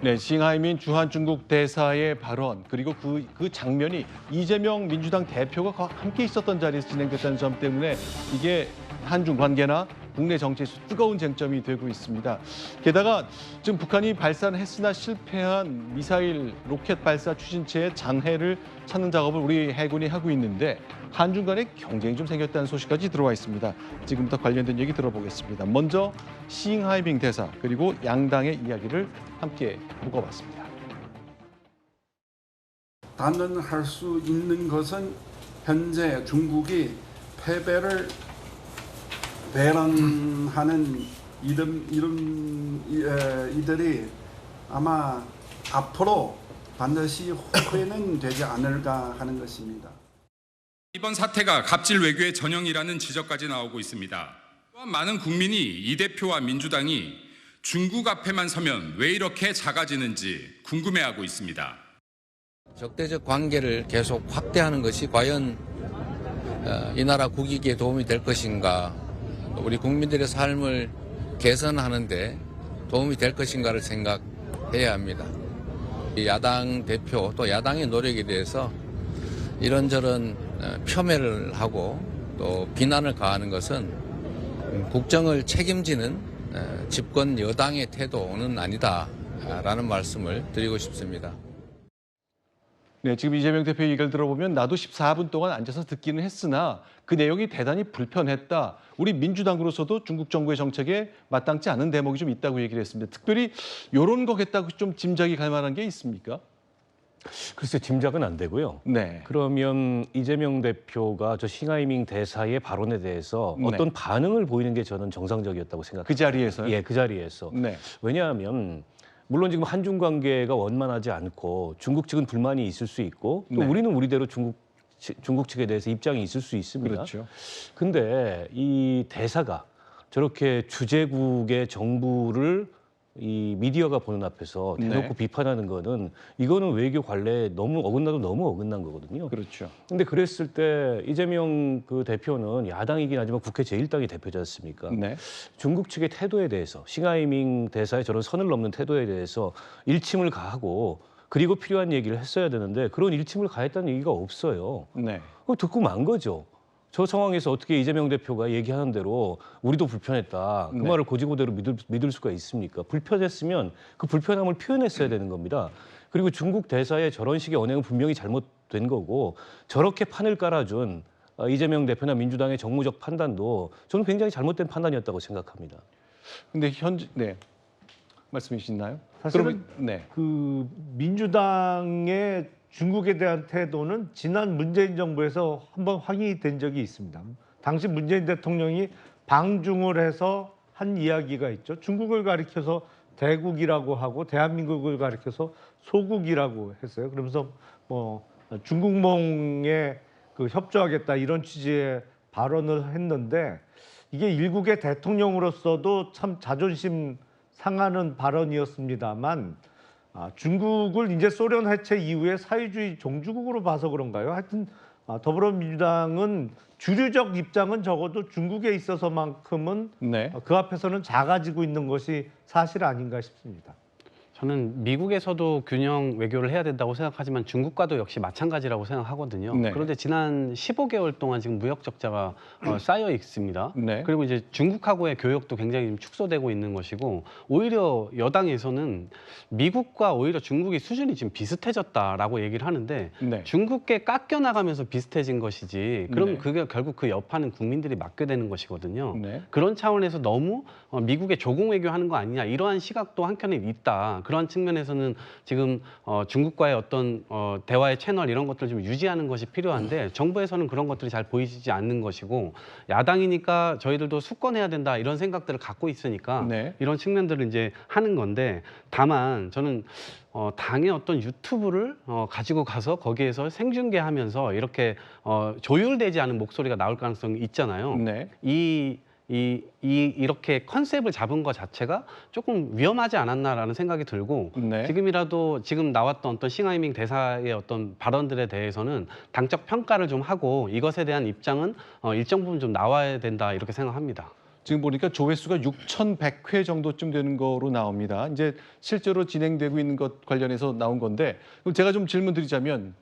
네, 싱하이민 주한 중국 대사의 발언 그리고 그 장면이 이재명 민주당 대표가 함께 있었던 자리에서 진행됐다는 점 때문에 이게 한중 관계나 국내 정치에서 뜨거운 쟁점이 되고 있습니다. 게다가 지금 북한이 발사했으나 실패한 미사일 로켓 발사 추진체의 장해를 찾는 작업을 우리 해군이 하고 있는데 한중 간에 경쟁이 좀 생겼다는 소식까지 들어와 있습니다. 지금부터 관련된 얘기 들어보겠습니다. 먼저 싱하이밍 대사 그리고 양당의 이야기를 함께 묶어봤습니다. 단언할 수 있는 것은 현재 중국이 패배를 배런하는 이들이 아마 앞으로 반드시 후회는 되지 않을까 하는 것입니다. 이번 사태가 갑질 외교의 전형이라는 지적까지 나오고 있습니다. 또한 많은 국민이 이 대표와 민주당이 중국 앞에만 서면 왜 이렇게 작아지는지 궁금해하고 있습니다. 적대적 관계를 계속 확대하는 것이 과연 이 나라 국익에 도움이 될 것인가, 우리 국민들의 삶을 개선하는 데 도움이 될 것인가를 생각해야 합니다. 야당 대표 또 야당의 노력에 대해서 이런저런 폄훼를 하고 또 비난을 가하는 것은 국정을 책임지는 집권 여당의 태도는 아니다라는 말씀을 드리고 싶습니다. 네, 지금 이재명 대표 얘기를 들어보면 나도 14분 동안 앉아서 듣기는 했으나 그 내용이 대단히 불편했다. 우리 민주당으로서도 중국 정부의 정책에 마땅치 않은 대목이 좀 있다고 얘기를 했습니다. 특별히 이런 거겠다고 좀 짐작이 갈 만한 게 있습니까? 글쎄 짐작은 안 되고요. 네. 그러면 이재명 대표가 저 싱하이밍 대사의 발언에 대해서 네. 어떤 반응을 보이는 게 저는 정상적이었다고 생각합니다. 그 자리에서요? 예, 그 자리에서. 네. 왜냐하면 물론 지금 한중 관계가 원만하지 않고 중국 측은 불만이 있을 수 있고 또 네. 우리는 우리대로 중국 측에 대해서 입장이 있을 수 있습니다. 그렇죠. 근데 이 대사가 저렇게 주재국의 정부를 이 미디어가 보는 앞에서 대놓고 네. 비판하는 거는 이거는 외교 관례에 너무 어긋난 거거든요. 그렇죠. 근데 그랬을 때 이재명 그 대표는 야당이긴 하지만 국회 제1당의 대표지 않습니까? 네. 중국 측의 태도에 대해서 싱하이밍 대사의 저런 선을 넘는 태도에 대해서 일침을 가하고 그리고 필요한 얘기를 했어야 되는데 그런 일침을 가했다는 얘기가 없어요. 네. 그거 듣고 만 거죠. 저 상황에서 어떻게 이재명 대표가 얘기하는 대로 우리도 불편했다. 그 네. 말을 고지고대로 믿을 수가 있습니까? 불편했으면 그 불편함을 표현했어야 되는 겁니다. 그리고 중국 대사의 저런 식의 언행은 분명히 잘못된 거고 저렇게 판을 깔아준 이재명 대표나 민주당의 정무적 판단도 저는 굉장히 잘못된 판단이었다고 생각합니다. 근데 네. 말씀이시나요? 사실은 네. 그 민주당의 중국에 대한 태도는 지난 문재인 정부에서 한번 확인이 된 적이 있습니다. 당시 문재인 대통령이 방중을 해서 한 이야기가 있죠. 중국을 가리켜서 대국이라고 하고 대한민국을 가리켜서 소국이라고 했어요. 그러면서 뭐 중국몽에 그 협조하겠다 이런 취지의 발언을 했는데 이게 일국의 대통령으로서도 참 자존심 상하는 발언이었습니다만 중국을 이제 소련 해체 이후에 사회주의 종주국으로 봐서 그런가요? 하여튼 더불어민주당은 주류적 입장은 적어도 중국에 있어서만큼은 네. 그 앞에서는 작아지고 있는 것이 사실 아닌가 싶습니다. 저는 미국에서도 균형 외교를 해야 된다고 생각하지만 중국과도 역시 마찬가지라고 생각하거든요. 네. 그런데 지난 15개월 동안 지금 무역 적자가 쌓여 있습니다. 네. 그리고 이제 중국하고의 교역도 굉장히 좀 축소되고 있는 것이고 오히려 여당에서는 미국과 오히려 중국이 수준이 지금 비슷해졌다라고 얘기를 하는데 네. 중국계 깎여 나가면서 비슷해진 것이지 그럼 네. 그게 결국 그 여파는 국민들이 맡게 되는 것이거든요. 네. 그런 차원에서 너무 미국에 조공 외교하는 거 아니냐 이러한 시각도 한켠에 있다. 그런 측면에서는 지금 중국과의 어떤 대화의 채널 이런 것들을 좀 유지하는 것이 필요한데 정부에서는 그런 것들이 잘 보이지 않는 것이고 야당이니까 저희들도 수권해야 된다 이런 생각들을 갖고 있으니까 네. 이런 측면들을 이제 하는 건데 다만 저는 당의 어떤 유튜브를 가지고 가서 거기에서 생중계하면서 이렇게 조율되지 않은 목소리가 나올 가능성이 있잖아요. 네. 이렇게 컨셉을 잡은 것 자체가 조금 위험하지 않았나라는 생각이 들고 네. 지금 나왔던 어떤 싱하이밍 대사의 어떤 발언들에 대해서는 당적 평가를 좀 하고 이것에 대한 입장은 일정 부분 좀 나와야 된다 이렇게 생각합니다. 지금 보니까 조회수가 6,100회 정도쯤 되는 거로 나옵니다. 이제 실제로 진행되고 있는 것 관련해서 나온 건데 그럼 제가 좀 질문 드리자면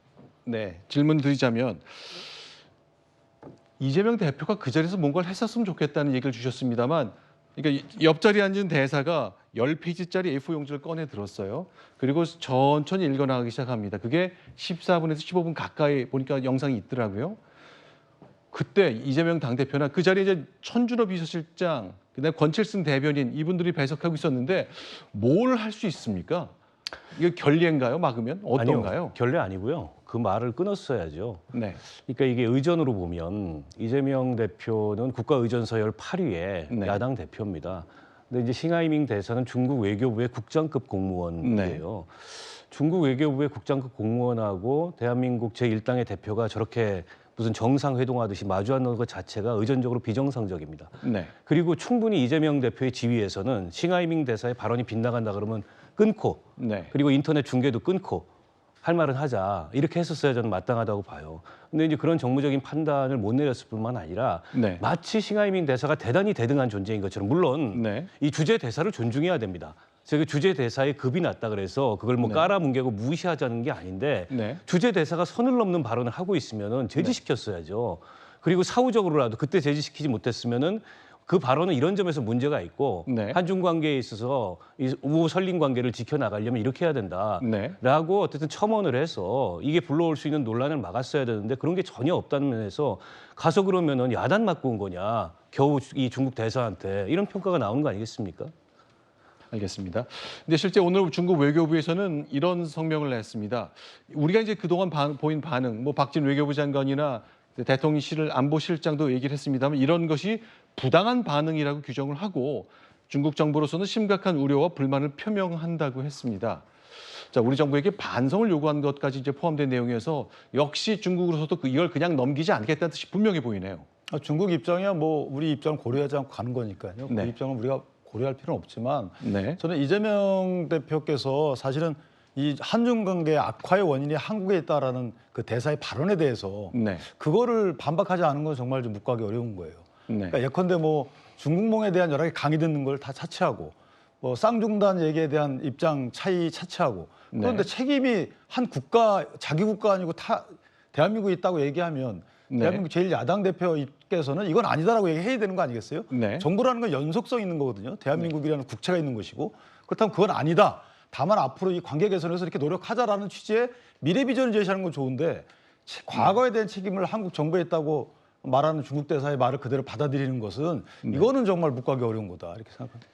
이재명 대표가 그 자리에서 뭔가를 했었으면 좋겠다는 얘기를 주셨습니다만 그러니까 옆자리에 앉은 대사가 10페이지짜리 A4 용지를 꺼내 들었어요. 그리고 천천히 읽어나가기 시작합니다. 그게 14분에서 15분 가까이 보니까 영상이 있더라고요. 그때 이재명 당대표나 그 자리에 이제 천준호 비서실장, 그다음에 권칠승 대변인 이분들이 배석하고 있었는데 뭘 할 수 있습니까? 이게 결례인가요? 막으면 어떤가요? 아니요, 결례 아니고요. 그 말을 끊었어야죠. 네. 그러니까 이게 의전으로 보면 이재명 대표는 국가의전서열 8위의 네. 야당 대표입니다. 근데 이제 싱하이밍 대사는 중국 외교부의 국장급 공무원이에요. 중국 외교부의 국장급 공무원하고 대한민국 제1당의 대표가 저렇게 무슨 정상회동하듯이 마주 앉는 것 자체가 의전적으로 비정상적입니다. 네. 그리고 충분히 이재명 대표의 지위에서는 싱하이밍 대사의 발언이 빗나간다 그러면 끊고 네. 그리고 인터넷 중계도 끊고 할 말은 하자 이렇게 했었어야 저는 마땅하다고 봐요. 근데 이제 그런 정무적인 판단을 못 내렸을 뿐만 아니라 네. 마치 싱하이밍 대사가 대단히 대등한 존재인 것처럼 물론 네. 이 주재 대사를 존중해야 됩니다. 저기 주재 대사의 급이 낮다 그래서 그걸 뭐 네. 깔아뭉개고 무시하자는 게 아닌데 네. 주재 대사가 선을 넘는 발언을 하고 있으면은 제지시켰어야죠. 그리고 사후적으로라도 그때 제지시키지 못했으면은 그 발언은 이런 점에서 문제가 있고 네. 한중 관계에 있어서 이 우호 설린 관계를 지켜나가려면 이렇게 해야 된다. 네. 라고 어쨌든 첨언을 해서 이게 불러올 수 있는 논란을 막았어야 되는데 그런 게 전혀 없다는 면에서 가서 그러면은 야단 맞고 온 거냐. 겨우 이 중국 대사한테 이런 평가가 나오는 거 아니겠습니까? 알겠습니다. 근데 실제 오늘 중국 외교부에서는 이런 성명을 냈습니다. 우리가 이제 그동안 보인 반응, 뭐 박진 외교부 장관이나 대통령실을 안보실장도 얘기를 했습니다만 이런 것이 부당한 반응이라고 규정을 하고 중국 정부로서는 심각한 우려와 불만을 표명한다고 했습니다. 자, 우리 정부에게 반성을 요구한 것까지 이제 포함된 내용이어서 역시 중국으로서도 이걸 그냥 넘기지 않겠다는 뜻이 분명해 보이네요. 중국 입장이야 뭐 우리 입장을 고려하지 않고 가는 거니까요. 네. 그 입장은 우리가 고려할 필요는 없지만 네. 저는 이재명 대표께서 사실은 이 한중 관계 악화의 원인이 한국에 있다라는 그 대사의 발언에 대해서 네. 그거를 반박하지 않은 건 정말 좀 묵과하기 어려운 거예요. 네. 그러니까 예컨대 뭐 중국몽에 대한 여러 개 강의 듣는 걸 다 차치하고 뭐 쌍중단 얘기에 대한 입장 차이 차치하고 그런데 네. 책임이 한 국가 자기 국가 아니고 대한민국에 있다고 얘기하면 네. 대한민국 제1야당 대표께서는 이건 아니다라고 얘기해야 되는 거 아니겠어요? 네. 정부라는 건 연속성 있는 거거든요. 대한민국이라는 국채가 있는 것이고 그렇다면 그건 아니다. 다만 앞으로 이 관계 개선에서 이렇게 노력하자라는 취지의 미래 비전을 제시하는 건 좋은데 과거에 대한 책임을 한국 정부에 있다고 말하는 중국 대사의 말을 그대로 받아들이는 것은 이거는 정말 묵과하기 어려운 거다 이렇게 생각합니다.